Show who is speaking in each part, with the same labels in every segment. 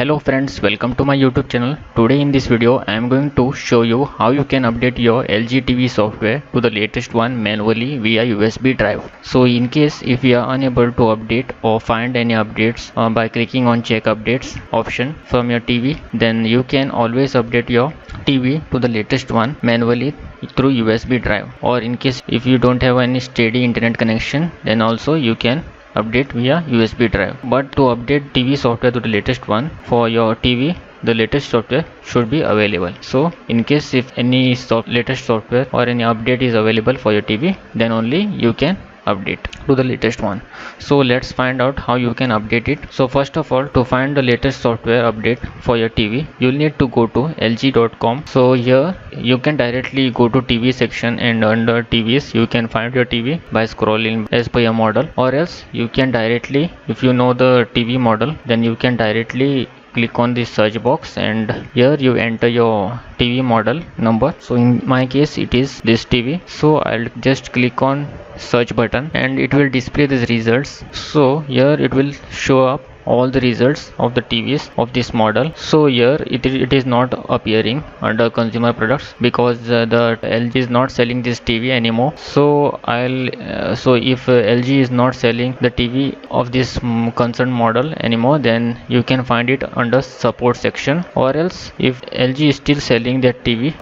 Speaker 1: Hello friends, welcome to my YouTube channel. Today in this video I am going to show you how you can update your LG TV software to the latest one manually via USB drive. So in case if you are unable to update or find any updates by clicking on check updates option from your TV, then you can always update your TV to the latest one manually through USB drive. Or in case if you don't have any steady internet connection, then also you can update via USB drive. But to update TV software to the latest one for your TV, the latest software should be available. So in case if any latest software or any update is available for your TV, then only you can update to the latest one. So let's find out how you can update it. So first of all, to find the latest software update for your TV, you'll need to go to lg.com. so here you can directly go to TV section, and under TVs you can find your TV by scrolling as per your model, or else you can directly, if you know the TV model, then you can directly click on the search box and here you enter your TV model number. So in my case it is this TV, so I'll just click on search button and it will display these results. So here it will show up all the results of the TVs of this model. So here it is not appearing under consumer products because the LG is not selling this TV anymore. So so if LG is not selling the TV of this concerned model anymore, then you can find it under support section, or else if LG is still selling that TV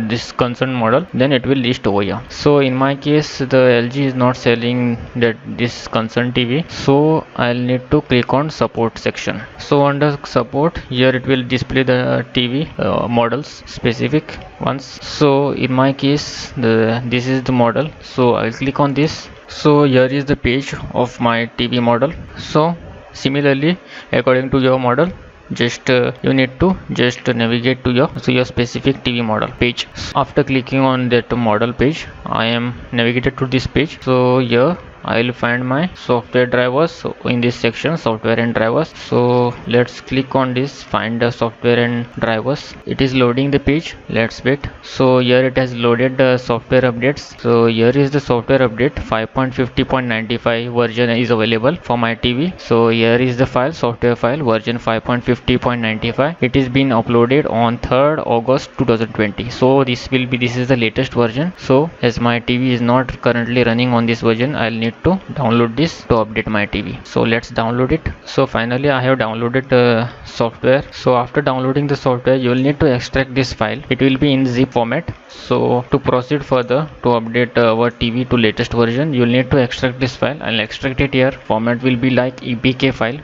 Speaker 1: this concerned model, then it will list over here. So in my case the LG is not selling this concerned TV, so I'll need to click on support section. So under support, here it will display the TV models, specific ones. So in my case this is the model, so I'll click on this. So here is the page of my TV model. So similarly, according to your model, just you need to just navigate to your specific TV model page. After clicking on that model page, I am navigated to this page. So here I will find my software drivers. So in this section, software and drivers, so let's click on this find the software and drivers. It is loading the page, let's wait. So here it has loaded the software updates. So here is the software update 5.50.95 version is available for my TV. So here is the file, software file version 5.50.95. it is been uploaded on 3rd August 2020. So this is the latest version. So as my TV is not currently running on this version, I'll need to download this to update my TV. So let's download it. So finally I have downloaded the software. So after downloading the software, you will need to extract this file. It will be in zip format. So to proceed further to update our TV to latest version, you will need to extract this file. I'll extract it here. Format will be like EPK file.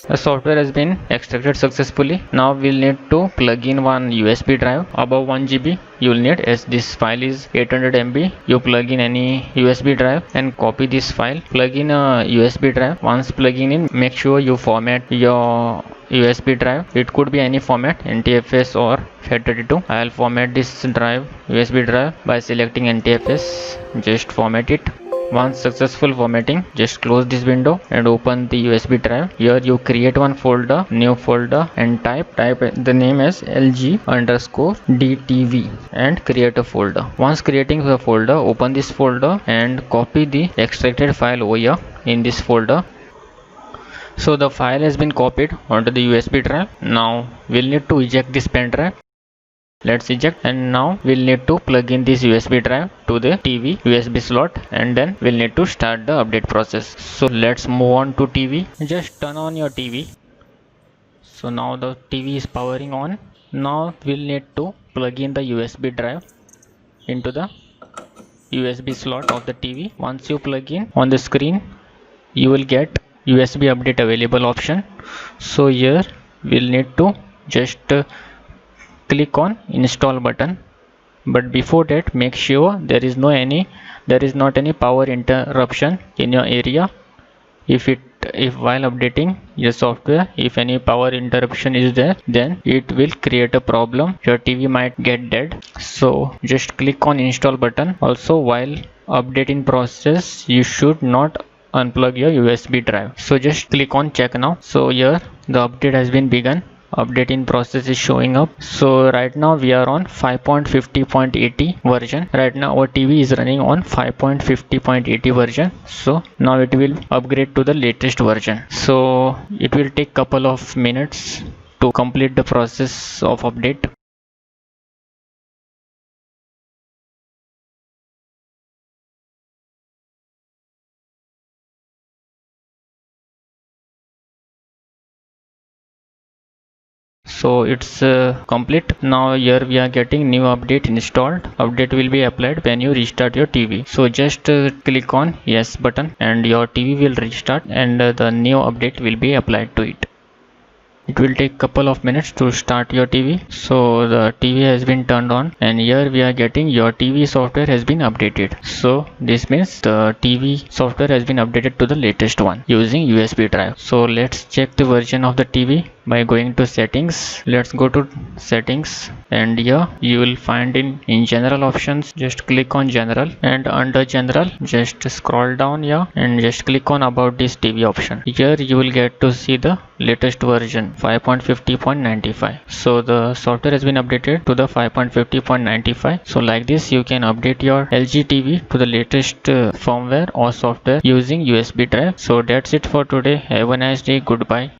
Speaker 1: The software has been extracted successfully. Now we'll need to plug in one USB drive above 1 GB. You'll need, as this file is 800 MB, you plug in any USB drive and copy this file. Plug in a USB drive. Once plugging in, make sure you format your USB drive. It could be any format, NTFS or FAT32. I'll format this drive, USB drive, by selecting NTFS. Just format it. Once successful formatting, just close this window and open the USB drive. Here you create one folder, new folder, and type the name as LG_DTV and create a folder. Once creating the folder, open this folder and copy the extracted file over here in this folder. So the file has been copied onto the USB drive. Now we'll need to eject this pen drive. Let's eject, and now we'll need to plug in this USB drive to the TV USB slot, and then we'll need to start the update process. So let's move on to TV. Just turn on your TV. So now the TV is powering on. Now we'll need to plug in the USB drive into the USB slot of the TV. Once you plug in, on the screen you will get USB update available option. So here we'll need to just click on install button, but before that make sure there is not any power interruption in your area. If while updating your software, if any power interruption is there, then it will create a problem. Your TV might get dead. So just click on install button. Also, while updating process, you should not unplug your USB drive. So just click on check now. So here the update has been begun. update in process is showing up. So right now we are on 5.50.80 version. Right now our TV is running on 5.50.80 version. So now it will upgrade to the latest version. So it will take couple of minutes to complete the process of update. So it's complete. Now here we are getting new update installed. Update will be applied when you restart your TV. So just click on yes button and your TV will restart, and the new update will be applied to it. It will take couple of minutes to start your TV. So the TV has been turned on, and here we are getting your TV software has been updated. So this means the TV software has been updated to the latest one using USB drive. So let's check the version of the TV by going to settings. Let's go to settings, and here you will find in general options. Just click on general, and under general just scroll down here and just click on about this TV option. Here you will get to see the latest version 5.50.95. so the software has been updated to the 5.50.95. so like this you can update your LG TV to the latest firmware or software using USB drive. So that's it for today. Have a nice day. Goodbye.